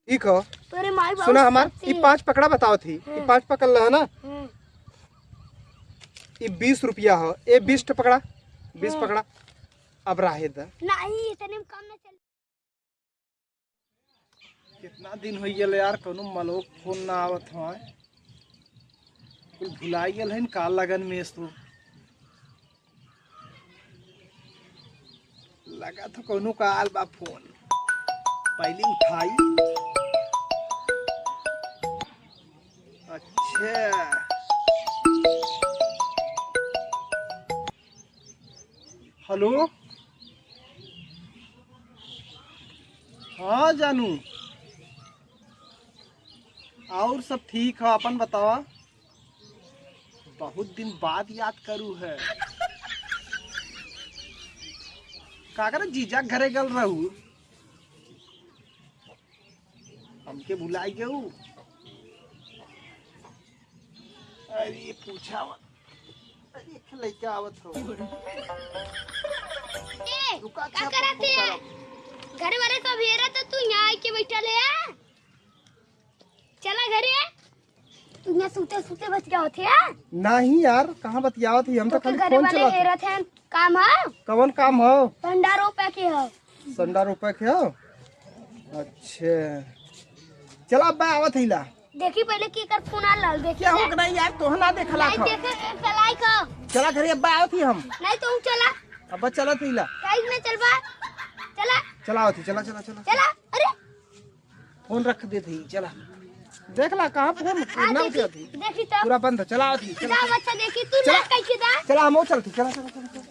ठीक हो। तोरे माई बाबू सुना हमार ये 5 पकड़ा बताओ थी, ये 5 पकड़ लो है ना, ये 20 रुपया हो, ये 20 पकड़ा, 20 पकड़ा। अब राहे द नहीं इतने में काम ना चल। कितना दिन हो गया यार, कोनो मलो फोन ना आवत हो, कुल भुलाई गल है का लगन में। तो लगा था कोनो का आल बा फोन, पहले उठाई। अच्छा हेलो, हाँ जानू, और सब ठीक है, अपन बतावा। बहुत दिन बाद याद करू है। का करे जीजा घरे गल रहू, हमके बुलाई गऊ। अरे पूछा अरे लड़का आवत हो। रुका क्या करते है? घर वाले सब हेरा तो तू यहाँ आके बैठा ले। चला घरे, तू यहाँ सूते सूते बच गया होते है? नहीं यार, कहाँ बतियावत थी, हम तो खाली फोन चला। हेरा थे काम है? कौन काम हो? संडा रुपए के हो। संडा रुपए के हो? अच्छा चला अब आवत हिला। देखी पहले की कर फोन आ लाल देखी। क्या हो गया यार, तो ना देखला था। नहीं देखे चलाई को। चला घरे अब आवत ही हम। नहीं तू चला। अब चला हिला। कहीं नहीं चल बा। चला। चला आवत ही, चला चला चला। चला, अरे फोन रख दे थी, चला। देखला कहाँ फोन ना उठा थी। देखी तो पूरा बंद है, चला आवत ही, चला। जा बच्चा देखी तू ना कैसे दा। चला हम चलती, चला चला चला।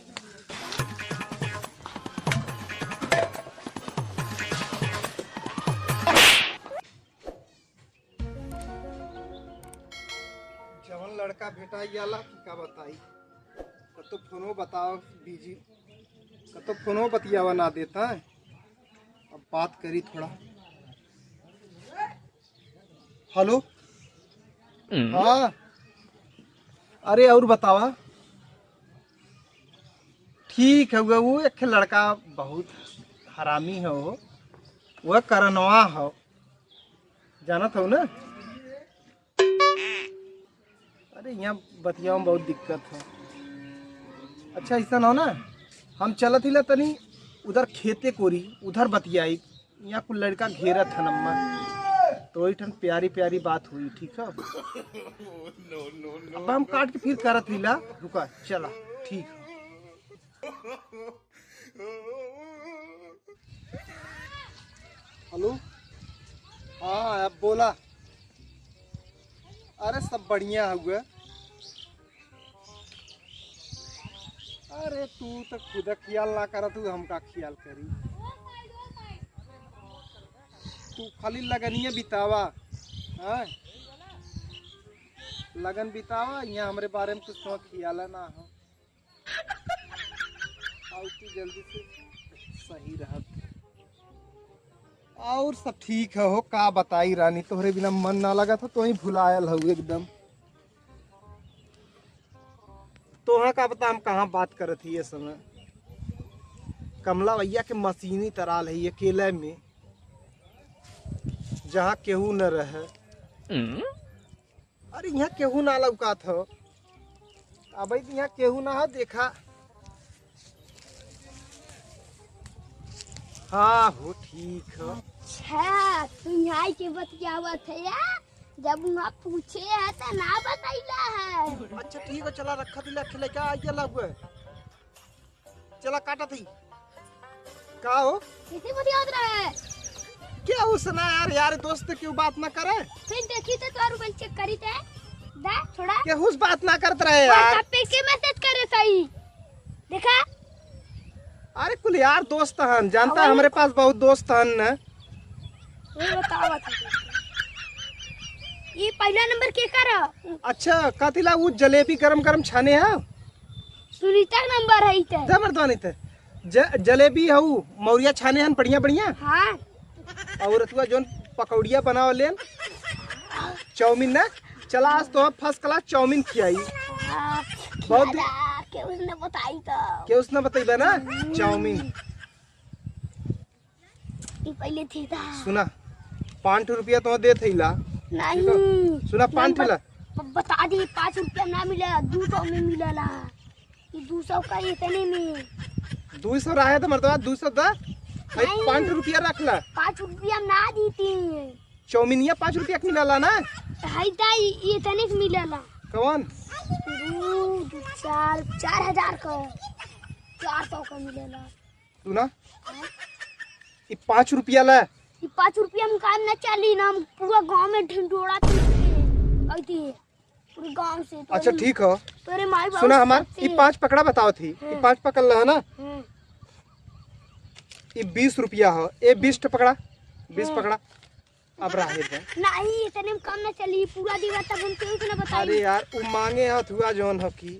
जवन लड़का भेटा जाला कि का बताई, कतो फोनो बताओ बीजी, कतो फोनो बतियावा ना देता है। अब बात करी थोड़ा। हेलो, हाँ अरे और बतावा। ठीक है, वो एक लड़का बहुत हरामी है, वो करनवा हो, जानत हो ना। अरे यहाँ बतिया में बहुत दिक्कत है। अच्छा ऐसा ना हो ना, हम चलत ही तनी उधर खेते कोरी, उधर बतियाई, यहाँ कुछ लड़का घेरत है नम्मा, तो वही ठन प्यारी प्यारी बात हुई। ठीक है अब हम काट के फिर करत हिला, रुका चला ठीक है। हेलो, हाँ अब बोला। अरे सब बढ़िया हुआ। अरे तू तो खुद ख्याल ना कर, तू हमका ख्याल करी। तू खाली लगनिए बितावा, हाँ लगन बितावा, यहाँ हमारे बारे में कुछ तो ख्याल ना हो, और तू जल्दी से सही रह। और सब ठीक है हो, का बताई रानी, तोहरे बिना मन ना लगा था, तो ही भुलायल हो एकदम। तोहा का बता हम कहाँ बात करत ही ये समय। कमला भैया के मशीनी तराल है ये अकेले में, जहाँ केहू न रहे। अरे यहाँ केहू ना लौका था, अब यहाँ केहू ना हो देखा। हाँ हो ठीक है। अच्छा तू यहाँ के बतियावा थे या? जब वहाँ पूछे है तो ना बताइला है। अच्छा ठीक है, चला रखा दिला खिले क्या आइए लगे, चला काटा थी का हो। किसी बतियावत रहे क्या उसना यार, यार दोस्त क्यों बात ना करे। फिर देखी तो तोर मोबाइल चेक करी थे दा थोड़ा क्या उस बात ना करते रहे यार। व्हाट्सएप पे के मैसेज करे सही देखा। अरे कुल यार दोस्त हन, जानता है हमारे पास बहुत दोस्त हन न। ये बतावा था ये पहला नंबर के करा। अच्छा कातिला वो जलेबी गरम गरम छाने है, सुनीता का नंबर है इते जबरदस्ती थे। जलेबी हऊ मौरिया छाने हन बढ़िया बढ़िया। हाँ और तुआ जोन पकौड़िया बनाओ लेन, चाउमीन ना, चला आज तो फर्स्ट क्लास चाउमीन खियाई। बहुत के उसने बताई तो के उसने बताइबा ना चाउमीन। ये पहले थी था। सुना 5 रुपया तो दे थैला। नहीं सुना 5 ठेला बता दी 5 रुपया ना मिलेला 200 में मिलेला। ये 200 का इतने में 200 रहा है तो मर्दवा 200 दा। भाई नहीं। 5 रुपया रखला। 5 रुपया ना दी थी। चौमिनिया 5 रुपया के मिलला ना। हाई ताई ये इतने के मिलेला। कौन 4,000 का 400 का मिलेला। सुना ये 5 रुपया ला। ये 5 रुपया में काम न चली ना, हम पूरा गांव में ढिंडोरा कहती है पूरे गांव से। तो अच्छा ठीक हो। तेरे माई बाबू सुना हमार ये 5 पकड़ा बताओ थी। ये 5 पकड़ ला है ना। ये 20 रुपया हो। ये 20 पकड़ा 20 पकड़ा। अब रहे दे नहीं इतने में काम न चली पूरा दिवा तब हम क्यों ना बताई। अरे यार वो मांगे हथ हुआ जौन हो की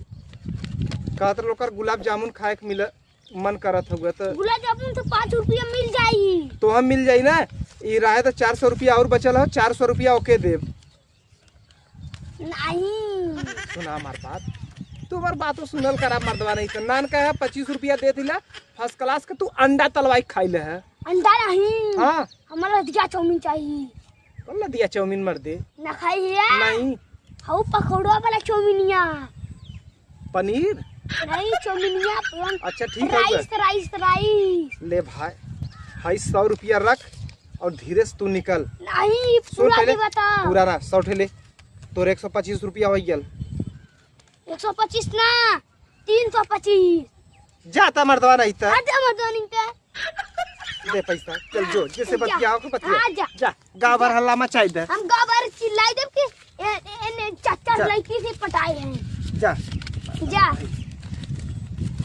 कहत लोकर गुलाब जामुन खाए के मिल मन करत हुआ तो गुलाब जामुन तो 5 रुपया मिल जाई। तो हम मिल जाई ना। ये रहे तो 400 रुपया और बचल हो। 400 रुपया ओके देव। नहीं सुना हमार बात तुम्हार बातों सुनल करा मर्दवा नहीं तो नान का है 25 रुपया दे दिला फर्स्ट क्लास के तू अंडा तलवाई खाई ले है। अंडा नहीं हाँ हमारा दिया चाउमीन चाहिए। बोला दिया चाउमीन मर दे ना खाई है नहीं। हाउ पकौड़ा वाला चाउमीनिया पनीर नहीं चाउमीनिया अच्छा ठीक है राइस राइस राइस ले भाई। भाई 100 रुपया रख और धीरे से तू निकल। नहीं सुन पूरा पहले दे बता। पूरा ना 100 ठेले तोर 125 रुपया हो गया। 125 ना 325 जाता मर्दवा नहीं था। आजा मदनी का दे पैसा चल जो जैसे जा। बतियाओ के हाँ, बतिया जा। जा गाँव भर हल्ला मचाई दे। हम गाबर चिल्लाई देब कि चाचा जा। लड़की से पटाए हैं। जा जा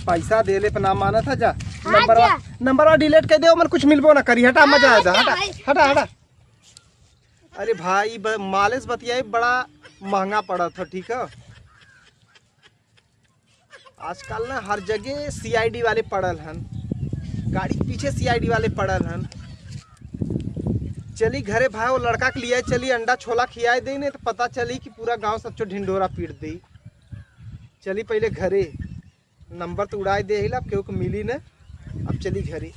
पैसा दे ले पर ना माना था। जा हाँ, जा। नंबर डिलीट कर दे मन कुछ मिलबो ना करी। हटा मजा हाँ, आएगा। हटा हटा भाई। हटा हटा। अरे भाई मालेस बतियाई बड़ा महंगा पड़ा था। ठीक है आजकल ना हर जगह CID वाले पड़ल हन। गाड़ी के पीछे CID वाले पड़ल हन। चली घरे भाई वो लड़का के लिए चली अंडा छोला खियाए दे नहीं तो पता चली कि पूरा गांव सच्चो ढिंडोरा पीट दी। चली पहले घरे नंबर तो उड़ाए दे हिला क्योंकि मिली न। अब चली घरे।